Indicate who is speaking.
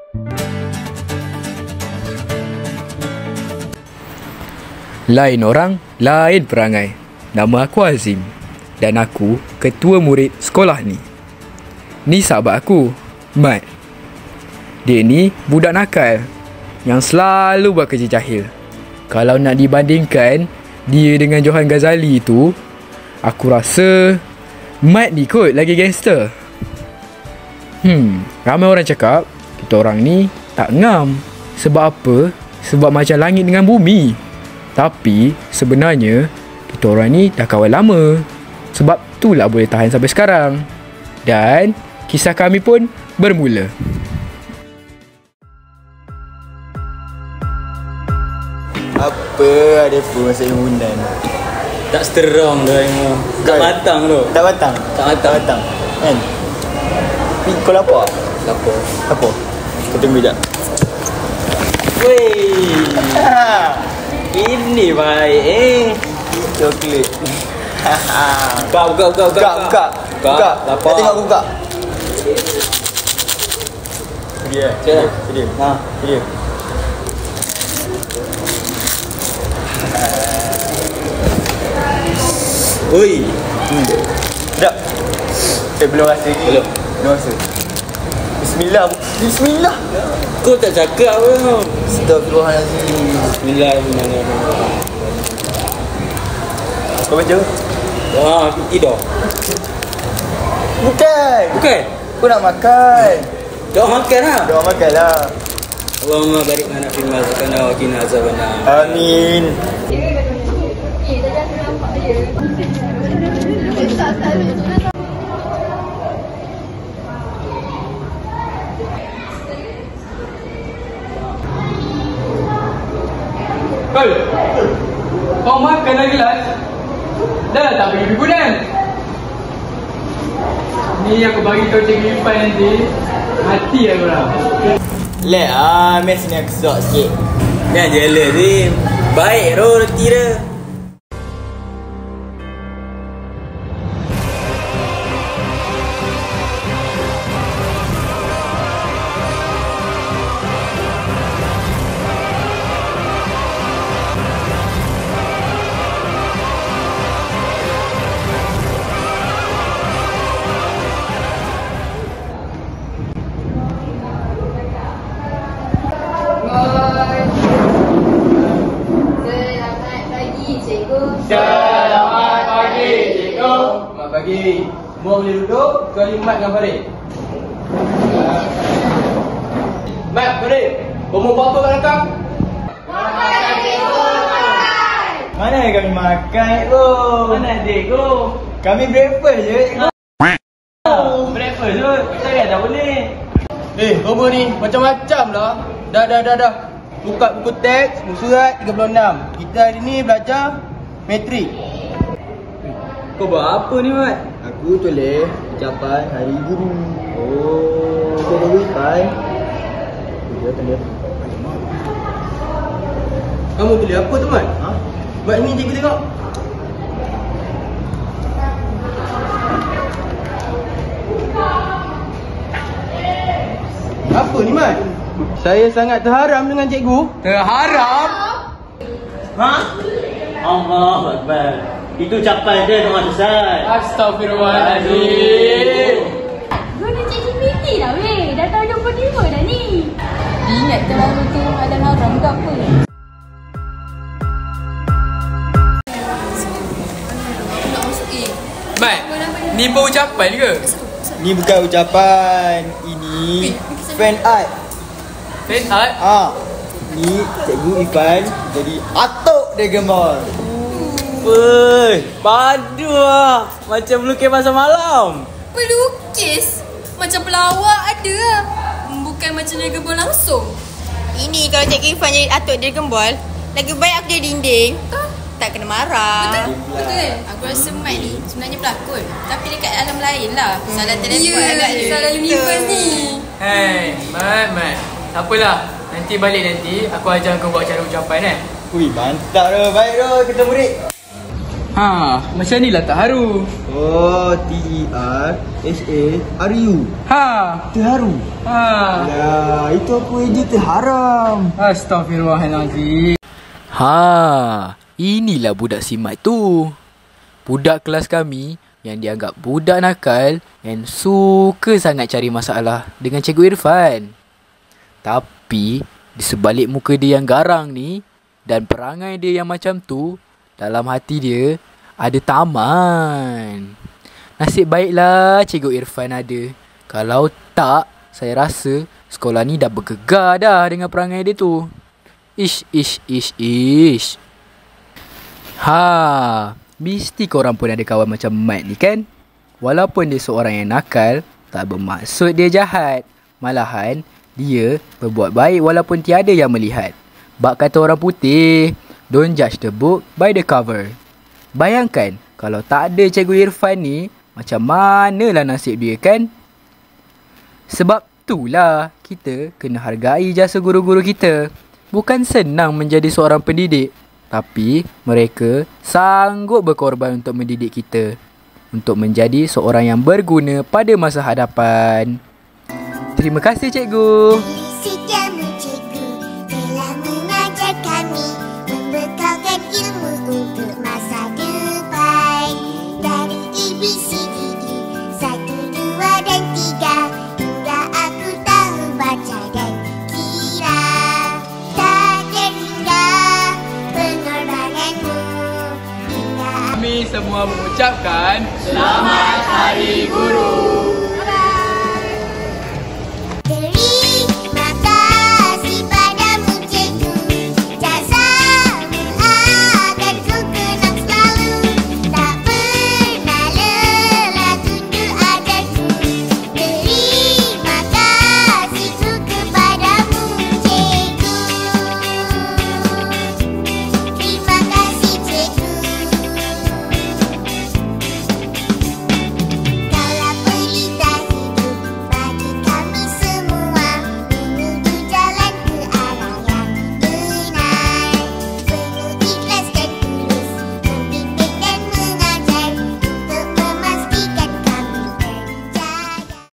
Speaker 1: Lain orang, lain perangai. Nama aku Azim dan aku ketua murid sekolah ni. Ni sahabat aku, Mat. Dia ni budak nakal yang selalu buat kerja jahil. Kalau nak dibandingkan dia dengan Johan Ghazali tu, aku rasa Mat ni kot lagi gangster. Ramai orang cakap kita orang ni tak ngam. Sebab apa? Sebab macam langit dengan bumi. Tapi sebenarnya kita orang ni dah kawan lama. Sebab itulah boleh tahan sampai sekarang. Dan kisah kami pun bermula.
Speaker 2: Apa ada pun masa imunan.
Speaker 3: Tak strong dah memang. Tak batang tu.
Speaker 2: Tak batang. Kan? Ni kau lapar? Lapar. Kau tunggu sekejap.
Speaker 3: Weh. Ini baik
Speaker 2: Coklat.
Speaker 3: Buka.
Speaker 2: Lapar. Tengok aku buka. Dia. Dia.
Speaker 3: Oi.
Speaker 2: Sedap. Belum rasa lagi. Belum rasa. Bismillah.
Speaker 3: Kau tak cakap apa?
Speaker 2: Astagfirullahaladzim.
Speaker 3: Bismillahirrahmanirrahim.
Speaker 2: Kau baca?
Speaker 3: Aku tidur.
Speaker 2: Bukan. Kau nak makan.
Speaker 3: Doa makan lah.
Speaker 2: Doa makan lah.
Speaker 3: Allahumma barik lana fil ma razaqtana wa qina azabannar.
Speaker 2: Amin.
Speaker 1: Hei, kau makan lagi lah. Dah tak bagi hiburan. Ni aku bagi kau Cikgu Irfan nanti. Mati aku lah.
Speaker 2: Lek mes ni aku sok sikit.
Speaker 3: Jangan jealous ni. Baik roti dia.
Speaker 1: Selamat pagi, cikgu. Selamat pagi. Semua boleh duduk kecuali Mat dengan Farid. Mat, Farid, kau mau apa kat belakang?
Speaker 4: Makan, cikgu, makan.
Speaker 2: Mana yang kami makan, cikgu?
Speaker 1: Mana cikgu?
Speaker 2: Kami breakfast je, cikgu.
Speaker 1: Breakfast tu, saya dah boleh. Kau ni macam-macam lah. Dah.
Speaker 2: Buka buku teks, buku surat 36. Kita hari ni belajar metrik.
Speaker 3: Kau buat apa ni, Mat?
Speaker 2: Aku tulis ucapan hari guru. Oh, kau baru Irfan. Dia tulis.
Speaker 3: Kamu tulis apa tu, Mat?
Speaker 2: Ha?
Speaker 3: Mat ni cikgu tengok.
Speaker 2: Apa ni, Mat? Saya sangat terharam dengan cikgu.
Speaker 1: Terharap?
Speaker 3: Ha? Allahu Akbar. Itu ucapan dia dengan selesai.
Speaker 1: Astagfirullahaladzim.
Speaker 4: Guna ChatGPT dah weh. Dah tahun 25 dah ni. Ingat terlalu tu ada haram ke apa?
Speaker 1: Mat, ni pun ucapan ke?
Speaker 2: Ni bukan ucapan. Ini fan art.
Speaker 1: Fan art?
Speaker 2: Ni cikgu Irfan jadi atuk Dragon Ball.
Speaker 3: Weh, padu lah. Macam melukis masa malam.
Speaker 4: Pelukis? Macam pelawak ada. Bukan macam Dragon Ball langsung.
Speaker 5: Ini kalau Cikgu Irfan jadi atuk Dragon Ball, lagi baik aku jadi dinding. Tak kena marah.
Speaker 4: Betul.
Speaker 5: Aku rasa Mat ni sebenarnya pelakon, tapi dekat alam lain lah. Salah telefon agaknya.
Speaker 4: Salah universe ni.
Speaker 1: Hei, Mat. Tak apalah. Nanti balik nanti, aku ajar kau buat cara ucapan
Speaker 2: Ui, mantap dah. Baik dah kita murid.
Speaker 1: Ha, macam ni lah tak haru.
Speaker 2: Oh, T-E-R-H-A-R-U.
Speaker 1: Ha.
Speaker 2: Terharu.
Speaker 1: Ha.
Speaker 2: Alah, itu apa je terharam.
Speaker 1: Astaghfirullahalazim. Ha, inilah budak simat tu. Budak kelas kami yang dianggap budak nakal dan suka sangat cari masalah dengan Cikgu Irfan. Tapi di sebalik muka dia yang garang ni dan perangai dia yang macam tu, dalam hati dia ada taman. Nasib baiklah Cikgu Irfan ada. Kalau tak, saya rasa sekolah ni dah bergegar dah dengan perangai dia tu. Ish. Ha, mesti korang pun ada kawan macam Mat ni kan? Walaupun dia seorang yang nakal, tak bermaksud dia jahat. Malahan, dia berbuat baik walaupun tiada yang melihat. Bak kata orang putih, don't judge the book by the cover. Bayangkan, kalau tak ada Cikgu Irfan ni, macam manalah nasib dia kan? Sebab itulah kita kena hargai jasa guru-guru kita. Bukan senang menjadi seorang pendidik, tapi mereka sanggup berkorban untuk mendidik kita, untuk menjadi seorang yang berguna pada masa hadapan. Terima kasih cikgu.
Speaker 6: Setiamu cikgu telah mengajar kami, membekalkan ilmu untuk masa depan. Dari ABCDE 1, 2 dan 3 hingga aku tahu baca dan kira. Tak terhingga pengorbananmu hingga
Speaker 1: Kami semua mengucapkan Selamat Hari Guru.